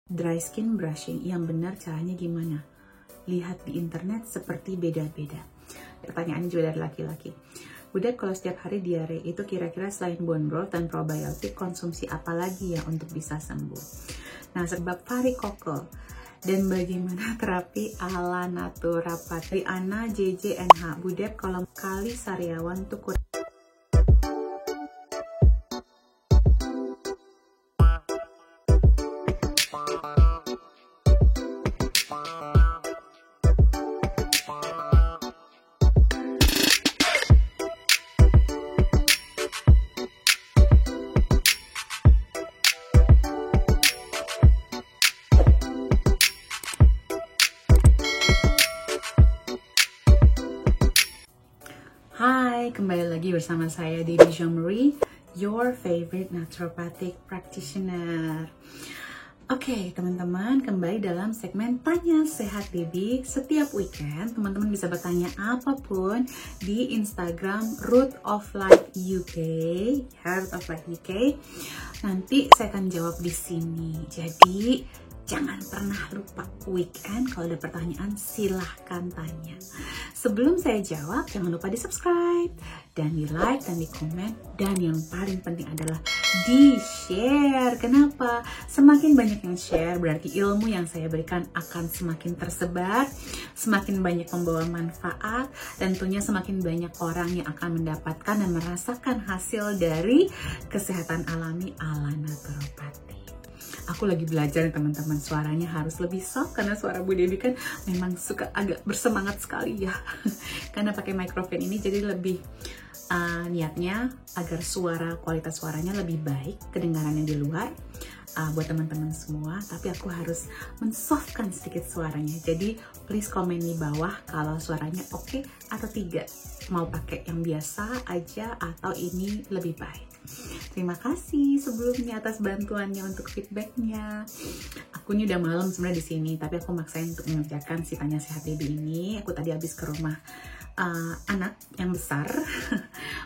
Dry skin brushing yang benar caranya gimana? Lihat di internet seperti beda-beda. Pertanyaannya juga dari laki-laki. Udah kalau setiap hari diare itu kira-kira selain bone broth dan probiotik konsumsi apa lagi ya untuk bisa sembuh? Nah, sebab varikokel dan bagaimana terapi ala naturopati Ana JJNH Budep kalau kali sariawan tuh kurang. Hai, kembali lagi bersama saya Debbie Jean-Marie, your favorite naturopathic practitioner. Oke, teman-teman, kembali dalam segmen Tanya Sehat Debbie. Setiap weekend, teman-teman bisa bertanya apapun di Instagram Root of Life UK, Root of Life UK. Nanti saya akan jawab di sini. Jadi, jangan pernah lupa weekend kalau ada pertanyaan silahkan tanya. Sebelum saya jawab, jangan lupa di subscribe dan di like dan di komen. Dan yang paling penting adalah di share. Kenapa? Semakin banyak yang share berarti ilmu yang saya berikan akan semakin tersebar, semakin banyak membawa manfaat, dan tentunya semakin banyak orang yang akan mendapatkan dan merasakan hasil dari kesehatan alami ala naturopati. Aku lagi belajar teman-teman, suaranya harus lebih soft karena suara Bu Debbie kan memang suka agak bersemangat sekali ya. Karena pakai mikrofon ini jadi lebih niatnya agar kualitas suaranya lebih baik kedengarannya di luar buat teman-teman semua. Tapi aku harus mensoftkan sedikit suaranya. Jadi please komen di bawah kalau suaranya oke atau tidak. Mau pakai yang biasa aja atau ini lebih baik. Terima kasih sebelumnya atas bantuannya untuk feedbacknya. Aku ini udah malam sebenarnya di sini, tapi aku maksain untuk mengerjakan si Tanya Sehat Debbie ini. Aku tadi habis ke rumah anak yang besar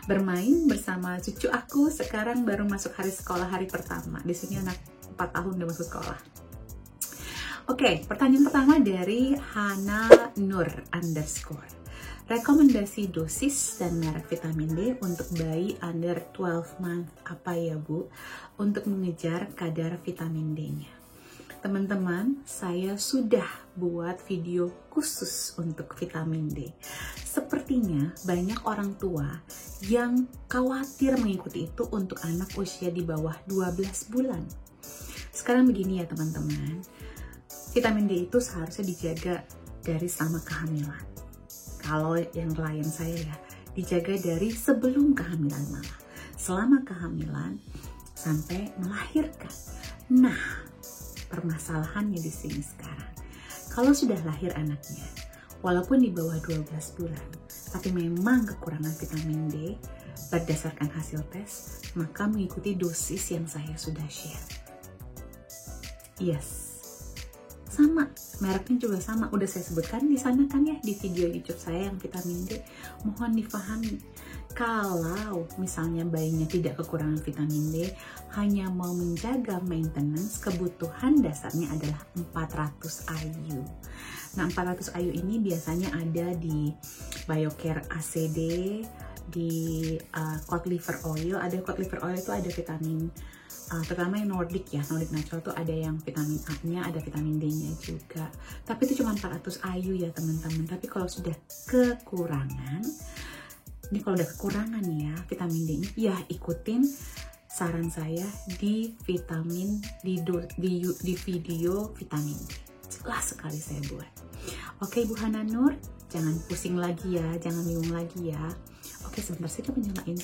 bermain bersama cucu aku. Sekarang baru masuk hari sekolah hari pertama. Di sini anak 4 tahun udah masuk sekolah. Oke, pertanyaan pertama dari Hana Nur _. Rekomendasi dosis dan merek vitamin D untuk bayi under 12 month apa ya Bu? Untuk mengejar kadar vitamin D-nya. Teman-teman, saya sudah buat video khusus untuk vitamin D. Sepertinya banyak orang tua yang khawatir mengikuti itu untuk anak usia di bawah 12 bulan. Sekarang begini ya teman-teman, vitamin D itu seharusnya dijaga dari selama kehamilan. Kalau yang klien saya ya, dijaga dari sebelum kehamilan malah. Selama kehamilan sampai melahirkan. Nah, permasalahannya di sini sekarang. Kalau sudah lahir anaknya, walaupun di bawah 12 bulan, tapi memang kekurangan vitamin D berdasarkan hasil tes, maka mengikuti dosis yang saya sudah share. Yes. Sama, mereknya juga sama. Udah saya sebutkan di sana kan ya, di video YouTube saya yang vitamin D. Mohon difahami. Kalau misalnya bayinya tidak kekurangan vitamin D, hanya mau menjaga maintenance, kebutuhan dasarnya adalah 400 IU. Nah, 400 IU ini biasanya ada di BioCare ACD, di cod liver oil. Ada cod liver oil itu ada vitamin terutama yang Nordic ya, Nordic Natural tuh ada yang vitamin A-nya, ada vitamin D-nya juga. Tapi itu cuma 400 IU ya teman-teman. Tapi kalau sudah kekurangan, ini kalau udah kekurangan ya vitamin D-nya, ya ikutin saran saya di vitamin di video vitamin D. Jelas sekali saya buat. Oke Bu Hana Nur, jangan pusing lagi ya, jangan bingung lagi ya. Oke, sebentar saya coba nyalain.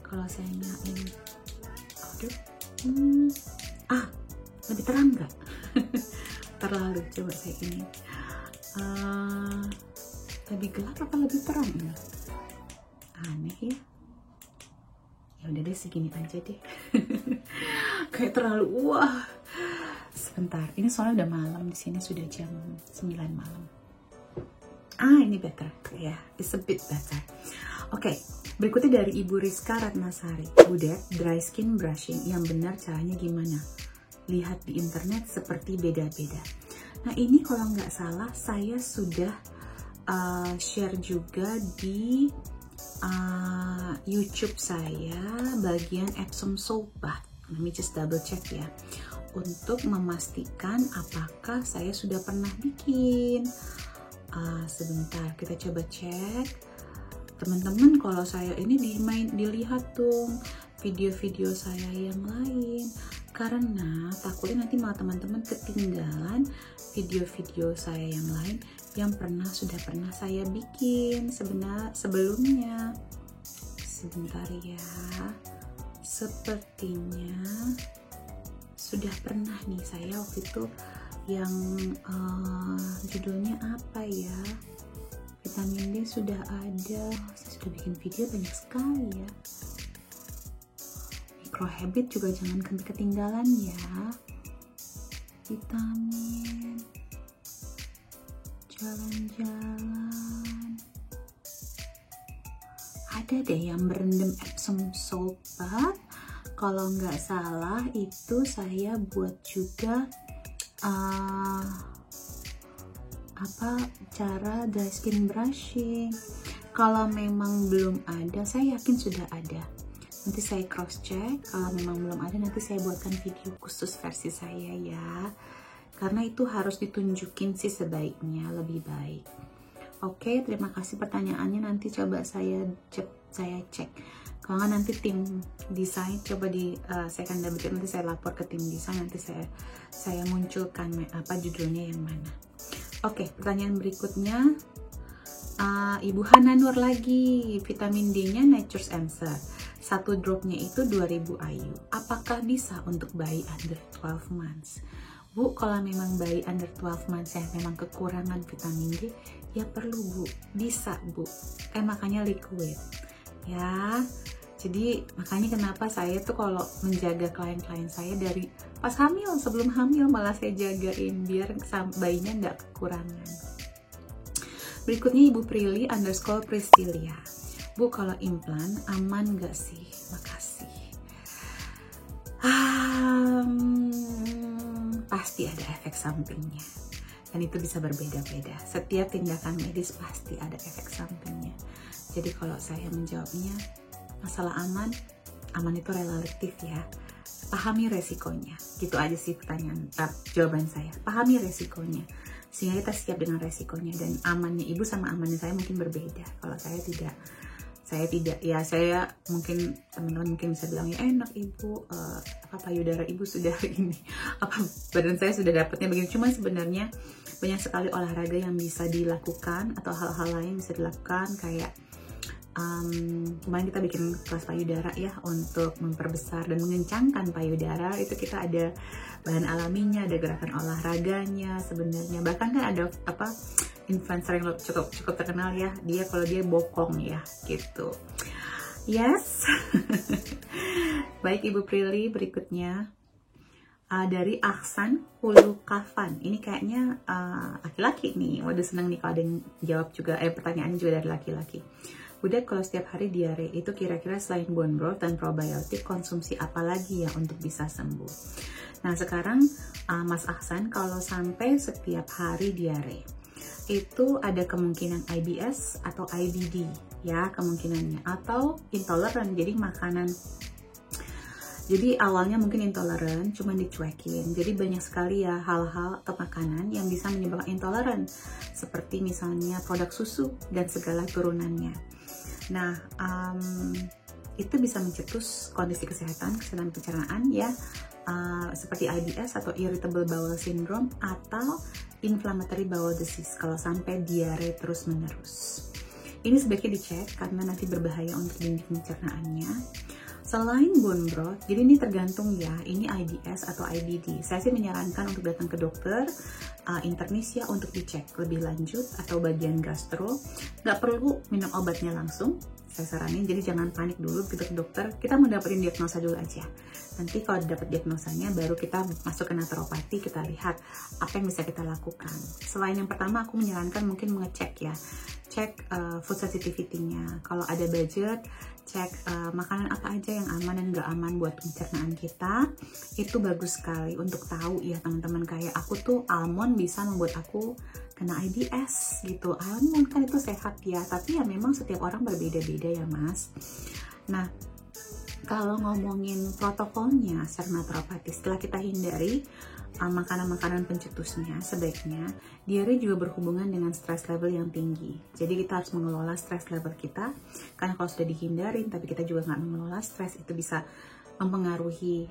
Kalau saya nyalain, aduh. Lebih terang nggak? Terlalu, coba saya ini lebih gelap apa lebih terang ya? Aneh ya. Ya udah deh, segini aja deh. Kayak terlalu wah. Sebentar, ini soalnya udah malam di sini, sudah jam 9 malam. Ini better ya, it's a bit better. Oke, berikutnya dari Ibu Rizka Ratnasari. Budep, dry skin brushing yang benar caranya gimana? lihat di internet seperti beda-beda. Nah ini kalau nggak salah saya sudah share juga di YouTube saya bagian Epsom Salt Bath. Let me just double check ya, untuk memastikan apakah saya sudah pernah bikin. Sebentar, kita coba cek. Teman-teman, kalau saya ini dilihat dong video-video saya yang lain, karena takutnya nanti malah teman-teman ketinggalan video-video saya yang lain yang sudah pernah saya bikin sebelumnya. Sebentar ya, sepertinya sudah pernah nih saya waktu itu yang judulnya apa ya, vitamin D sudah ada. Saya sudah bikin video banyak sekali ya. Micro habit juga jangan ketinggalan ya. Vitamin, jalan-jalan, ada deh yang berendam Epsom Salt Bath. Kalau nggak salah itu saya buat juga cara dry skin brushing. Kalau memang belum ada, saya yakin sudah ada. Nanti saya cross check. Kalau memang belum ada, nanti saya buatkan video khusus versi saya ya. Karena itu harus ditunjukin sih sebaiknya lebih baik. Oke, terima kasih pertanyaannya. Nanti coba saya cek. Kalau nggak nanti tim desain coba saya akan double check, nanti saya lapor ke tim desain, nanti saya munculkan apa judulnya yang mana. Oke, pertanyaan berikutnya Ibu Hana Nur lagi, vitamin D-nya Nature's Answer. 1 dropnya itu 2000 IU. Apakah bisa untuk bayi under 12 months? Bu, kalau memang bayi under 12 months yang memang kekurangan vitamin D, ya perlu Bu, bisa Bu. Makanya liquid. Ya, jadi makanya kenapa saya tuh kalau menjaga klien-klien saya dari pas hamil, sebelum hamil malah saya jagain biar bayinya nggak kekurangan. Berikutnya Ibu Prilly _ Priscilia. Bu, kalau implan aman nggak sih? Makasih. Pasti ada efek sampingnya, dan itu bisa berbeda-beda. Setiap tindakan medis pasti ada efek sampingnya. Jadi kalau saya menjawabnya, masalah aman itu relatif ya. Pahami resikonya, gitu aja sih jawaban saya. Pahami resikonya, sehingga kita siap dengan resikonya. Dan amannya Ibu sama amannya saya mungkin berbeda. Kalau saya tidak ya, saya mungkin teman-teman mungkin bisa bilang ya enak Ibu, payudara Ibu sudah ini, badan saya sudah dapatnya begini. Cuma sebenarnya banyak sekali olahraga yang bisa dilakukan atau hal-hal lain bisa dilakukan, kayak kemarin kita bikin kelas payudara ya, untuk memperbesar dan mengencangkan payudara. Itu kita ada bahan alaminya, ada gerakan olahraganya sebenarnya. Bahkan kan ada influencer yang cukup terkenal ya, kalau dia bokong ya gitu. Yes. Baik Ibu Prilly, berikutnya dari Aksan Hulu Kafan. Ini kayaknya laki-laki nih. Waduh, seneng nih kalau ada yang jawab juga, pertanyaan juga dari laki-laki. Udah, kalau setiap hari diare itu kira-kira selain bone broth dan probiotik, konsumsi apa lagi ya untuk bisa sembuh? Nah sekarang Mas Aksan, kalau sampai setiap hari diare, itu ada kemungkinan IBS atau IBD ya kemungkinannya, atau intoleran. Jadi awalnya mungkin intoleran, cuma dicuekin. Jadi banyak sekali ya hal-hal atau makanan yang bisa menyebabkan intoleran, seperti misalnya produk susu dan segala turunannya. Nah, itu bisa mencetus kondisi kesehatan pencernaan ya, seperti IBS atau irritable bowel syndrome atau inflammatory bowel disease kalau sampai diare terus menerus. Ini sebaiknya dicek karena nanti berbahaya untuk dinding pencernaannya. Selain bone broth, jadi ini tergantung ya, ini IBS atau IBD. Saya sih menyarankan untuk datang ke dokter internis ya untuk dicek lebih lanjut, atau bagian gastro. Nggak perlu minum obatnya langsung, saya saranin. Jadi jangan panik dulu gitu ke dokter, kita mau dapetin diagnosa dulu aja. Nanti kalau dapat diagnosanya baru kita masuk ke naturopati, kita lihat apa yang bisa kita lakukan. Selain yang pertama, aku menyarankan mungkin mengecek ya, cek food sensitivity-nya. Kalau ada budget, cek makanan apa aja yang aman dan nggak aman buat pencernaan kita. Itu bagus sekali untuk tahu ya teman-teman. Kayak aku tuh almond bisa membuat aku kena IBS gitu. Almond kan itu sehat ya, tapi ya memang setiap orang berbeda-beda ya mas. Nah, kalau ngomongin protokolnya secara naturopati, setelah kita hindari makanan-makanan pencetusnya, sebaiknya diare juga berhubungan dengan stress level yang tinggi. Jadi kita harus mengelola stress level kita, karena kalau sudah dihindarin tapi kita juga nggak mengelola stress, itu bisa mempengaruhi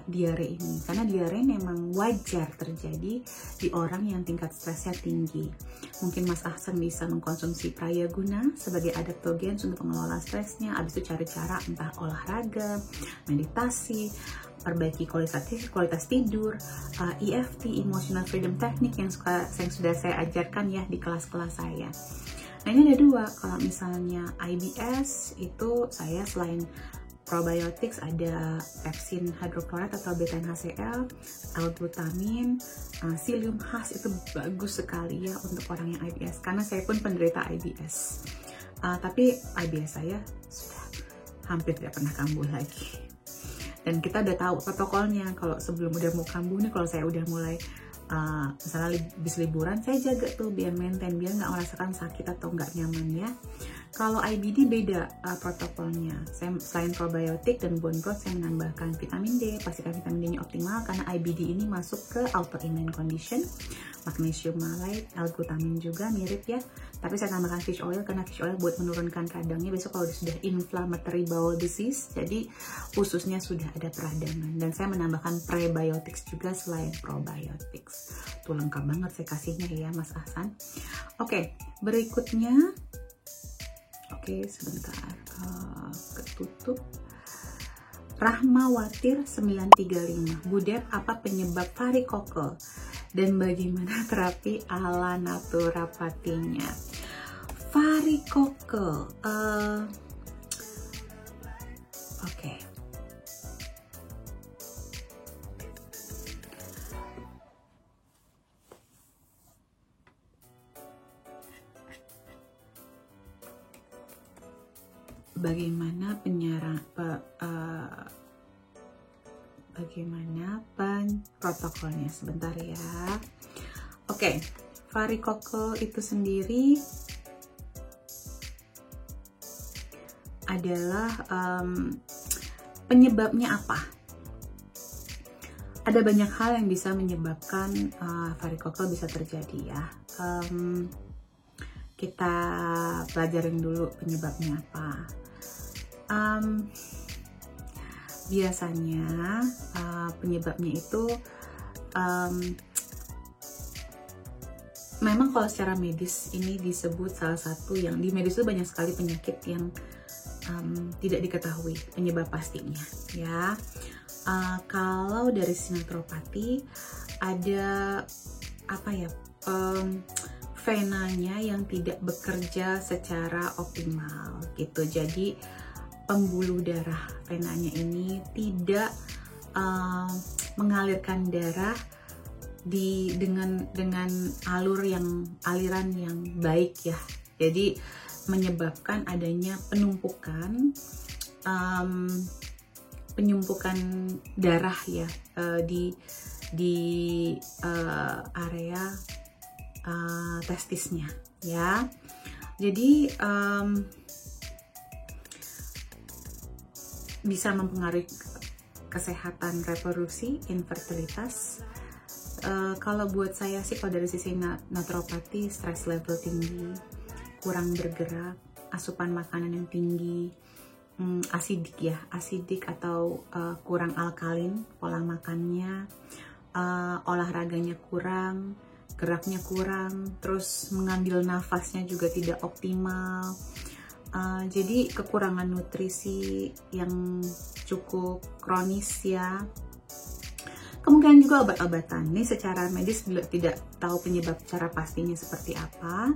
diare ini. Karena diare memang wajar terjadi di orang yang tingkat stresnya tinggi. Mungkin Mas Ahsan bisa mengkonsumsi Prayaguna sebagai adaptogen untuk mengelola stresnya. Abis itu cari cara entah olahraga, meditasi, perbaiki kualitas tidur, EFT, Emotional Freedom Technique yang sudah saya ajarkan ya di kelas-kelas saya. Nah ini ada dua, kalau misalnya IBS itu saya selain probiotics ada pepsin hydrochloride atau beta-NaCl, L-glutamin, psyllium husk, itu bagus sekali ya untuk orang yang IBS, karena saya pun penderita IBS. Tapi IBS saya sudah hampir tidak pernah kambuh lagi. Dan kita udah tahu protokolnya, kalau sebelum udah mau kambuh nih, kalau saya udah mulai misalnya habis liburan, saya jaga tuh biar maintain, biar nggak merasakan sakit atau nggak nyaman ya. Kalau IBD beda protokolnya. Saya selain probiotik dan bone broth, saya menambahkan vitamin D. Pastikan vitamin D-nya optimal karena IBD ini masuk ke autoimmune condition. Magnesium malate, L-glutamin juga mirip ya. Tapi saya tambahkan fish oil karena fish oil buat menurunkan radangnya. Besok kalau sudah inflammatory bowel disease, jadi ususnya sudah ada peradangan. Dan saya menambahkan prebiotics juga selain probiotics. Tuh lengkap banget saya kasihnya ya Mas Ahsan. Oke, berikutnya. Oke, sebentar, ketutup. Rahmawatir 935, Budep, apa penyebab varikokel dan bagaimana terapi ala naturopatinya? Varikokel, oke. Bagaimana protokolnya sebentar ya. Oke, varikokel itu sendiri adalah penyebabnya apa? Ada banyak hal yang bisa menyebabkan varikokel bisa terjadi ya. Kita pelajarin dulu penyebabnya apa. Biasanya penyebabnya itu memang kalau secara medis ini disebut salah satu yang di medis itu banyak sekali penyakit yang tidak diketahui penyebab pastinya ya. Kalau dari naturopati ada apa ya, venanya yang tidak bekerja secara optimal gitu. Jadi pembuluh darah venanya ini tidak mengalirkan darah dengan aliran yang baik ya. Jadi menyebabkan adanya penumpukan darah ya di area testisnya ya. Jadi bisa mempengaruhi kesehatan reproduksi, infertilitas. Kalau buat saya sih, kalau dari sisi naturopati, stress level tinggi, kurang bergerak, asupan makanan yang tinggi, asidik atau kurang alkalin pola makannya, olahraganya kurang, geraknya kurang, terus mengambil nafasnya juga tidak optimal. Jadi kekurangan nutrisi yang cukup kronis ya. kemungkinan juga obat-obatan. Ini secara medis tidak tahu penyebab secara pastinya seperti apa.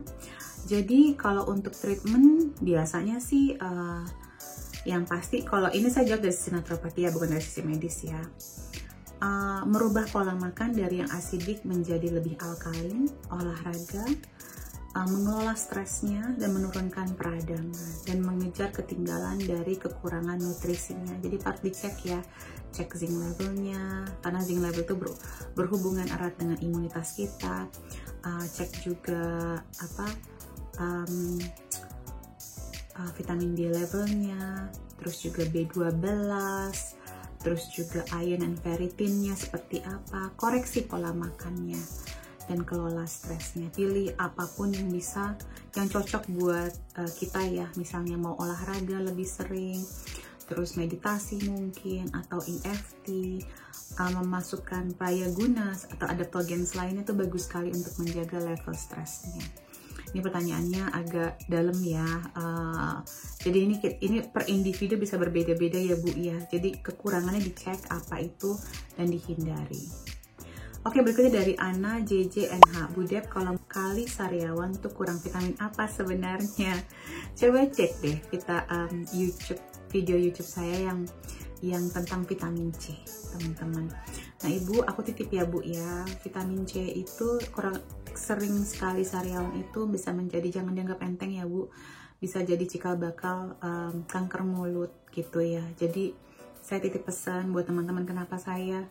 Jadi kalau untuk treatment biasanya sih yang pasti, kalau ini saya jawab dari sisi naturopati ya, bukan dari sisi medis ya. Merubah pola makan dari yang asidik menjadi lebih alkalin, olahraga, mengelola stresnya dan menurunkan peradangan, dan mengejar ketinggalan dari kekurangan nutrisinya. Jadi harus dicek ya, cek zinc levelnya, karena zinc level itu berhubungan erat dengan imunitas kita. Cek juga vitamin D levelnya, terus juga B12, terus juga iron dan ferritinnya seperti apa, koreksi pola makannya, dan kelola stresnya. Pilih apapun yang cocok buat kita ya, misalnya mau olahraga lebih sering, terus meditasi mungkin, atau EFT, memasukkan prayaguna atau adaptogens lainnya itu bagus sekali untuk menjaga level stresnya. Ini pertanyaannya agak dalam ya. Jadi ini per individu bisa berbeda-beda ya Bu ya. Jadi kekurangannya dicek apa itu dan dihindari. Oke, berikutnya dari Ana JJNH. Bu Dep, kalau kali sariawan tuh kurang vitamin apa sebenarnya? Coba cek deh kita video YouTube saya yang tentang vitamin C, teman-teman. Nah Ibu, aku titip ya Bu ya, vitamin C itu sering sekali sariawan itu bisa menjadi, jangan dianggap enteng ya Bu, bisa jadi cikal bakal kanker mulut gitu ya. Jadi saya titip pesan buat teman-teman, kenapa saya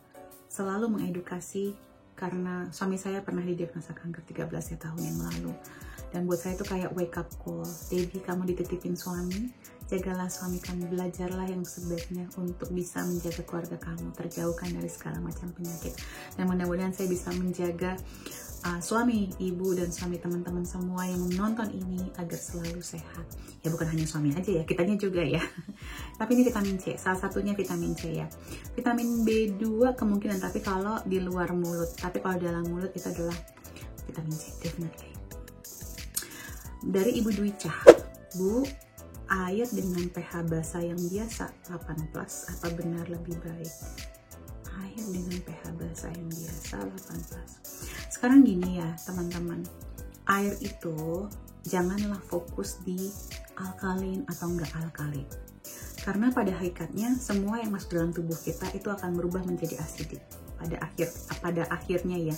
selalu mengedukasi, karena suami saya pernah didiagnosa kanker 13 tahun yang lalu. Dan buat saya itu kayak wake up call. Jadi kamu dititipin suami, jagalah suami kamu, belajarlah yang sebaiknya untuk bisa menjaga keluarga kamu, terjauhkan dari segala macam penyakit. Dan mudah-mudahan saya bisa menjaga suami, ibu, dan suami teman-teman semua yang menonton ini agar selalu sehat. Ya bukan hanya suami aja ya, kitanya juga ya. Tapi ini vitamin C, salah satunya vitamin C ya. Vitamin B2 kemungkinan, tapi kalau di luar mulut. Tapi kalau dalam mulut itu adalah vitamin C, definitely. Dari Ibu Dwi Cah, Bu, air dengan pH basa yang biasa 8+, apa benar lebih baik? Air dengan pH basa yang biasa 8+. Sekarang gini ya teman-teman, air itu janganlah fokus di alkalin atau enggak alkalin, karena pada hakikatnya semua yang masuk dalam tubuh kita itu akan berubah menjadi asidik pada akhirnya ya.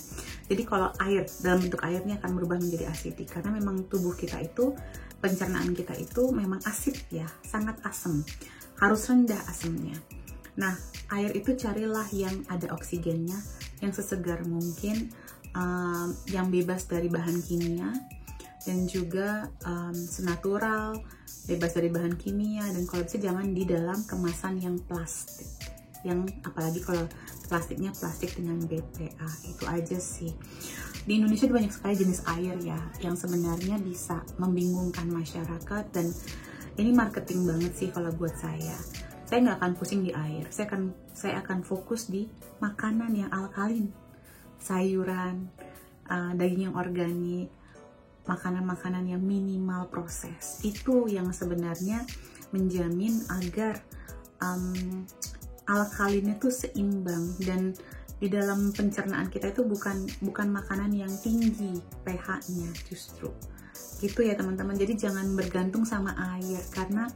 Jadi kalau air dalam bentuk airnya akan berubah menjadi asidik, karena memang tubuh kita itu, pencernaan kita itu memang asid ya, sangat asam, harus rendah asamnya. Nah, air itu carilah yang ada oksigennya, yang sesegar mungkin, yang bebas dari bahan kimia, dan juga senatural, bebas dari bahan kimia, dan kalau bisa jangan di dalam kemasan yang plastik, yang apalagi kalau plastiknya plastik dengan BPA. Itu aja sih. Di Indonesia banyak sekali jenis air ya yang sebenarnya bisa membingungkan masyarakat, dan ini marketing banget sih kalau buat saya. Saya nggak akan pusing di air, saya akan fokus di makanan yang alkalin, sayuran, daging yang organik, makanan-makanan yang minimal proses. Itu yang sebenarnya menjamin agar alkalin itu seimbang, dan di dalam pencernaan kita itu bukan makanan yang tinggi pH-nya justru. Gitu ya teman-teman. Jadi jangan bergantung sama air, karena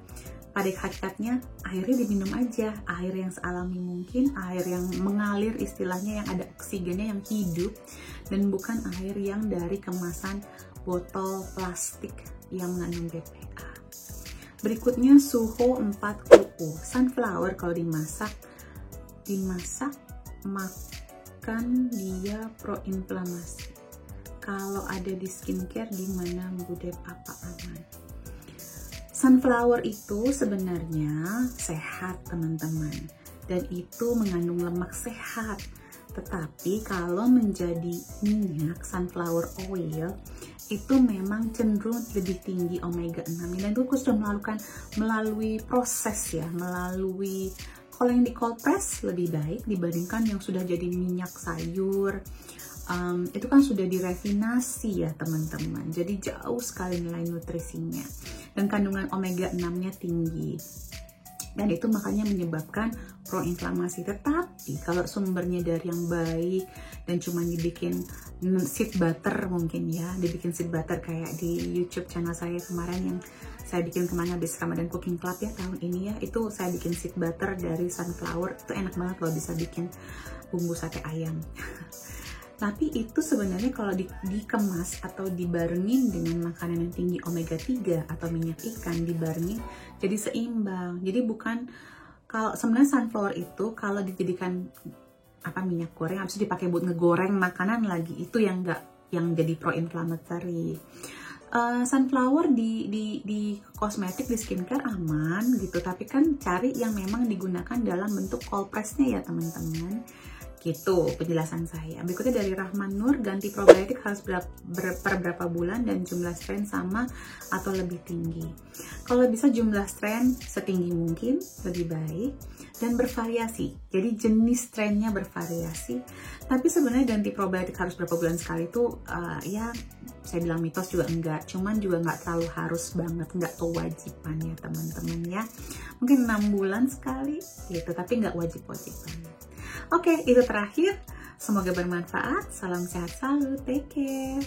pada hakikatnya airnya diminum aja, air yang sealami mungkin, air yang mengalir istilahnya, yang ada oksigennya, yang hidup, dan bukan air yang dari kemasan botol plastik yang mengandung BPA. Berikutnya suhu 40U. Sunflower kalau dimasak makan dia proinflamasi. Kalau ada di skincare gimana Bu Dep, apa aman? Sunflower itu sebenarnya sehat teman-teman, dan itu mengandung lemak sehat. Tetapi kalau menjadi minyak sunflower oil itu memang cenderung lebih tinggi omega 6, dan itu sudah melalui proses ya, kalau yang di cold press lebih baik dibandingkan yang sudah jadi minyak sayur. Itu kan sudah direfinasi ya teman-teman, jadi jauh sekali nilai nutrisinya, dan kandungan omega 6 nya tinggi. dan itu makanya menyebabkan proinflamasi. Tetapi kalau sumbernya dari yang baik dan cuma dibikin seed butter mungkin ya, dibikin seed butter kayak di YouTube channel saya kemarin yang saya bikin kemana habis Ramadan Cooking Club ya tahun ini ya, itu saya bikin seed butter dari sunflower. Itu enak banget kalau bisa bikin bumbu sate ayam. Tapi itu sebenarnya kalau dikemas atau dibarengin dengan makanan yang tinggi omega 3 atau minyak ikan, dibarengin jadi seimbang. Jadi bukan, kalau sebenarnya sunflower itu kalau dijadikan minyak goreng habis itu dipakai buat ngegoreng makanan lagi, itu yang jadi pro-inflammatory. Sunflower di kosmetik, di skincare aman gitu, tapi kan cari yang memang digunakan dalam bentuk cold press-nya ya teman-teman. Gitu penjelasan saya. Berikutnya dari Rahman Nur, ganti probiotik harus per berapa bulan dan jumlah strain sama atau lebih tinggi. Kalau bisa jumlah strain setinggi mungkin lebih baik dan bervariasi. Jadi jenis strainnya bervariasi. Tapi sebenarnya ganti probiotik harus berapa bulan sekali itu ya saya bilang mitos juga enggak. Cuman juga nggak terlalu harus banget, nggak kewajiban ya teman-teman ya. Mungkin 6 bulan sekali gitu, tapi nggak wajib-wajib banget. Oke, itu terakhir. Semoga bermanfaat. Salam sehat selalu. Take care.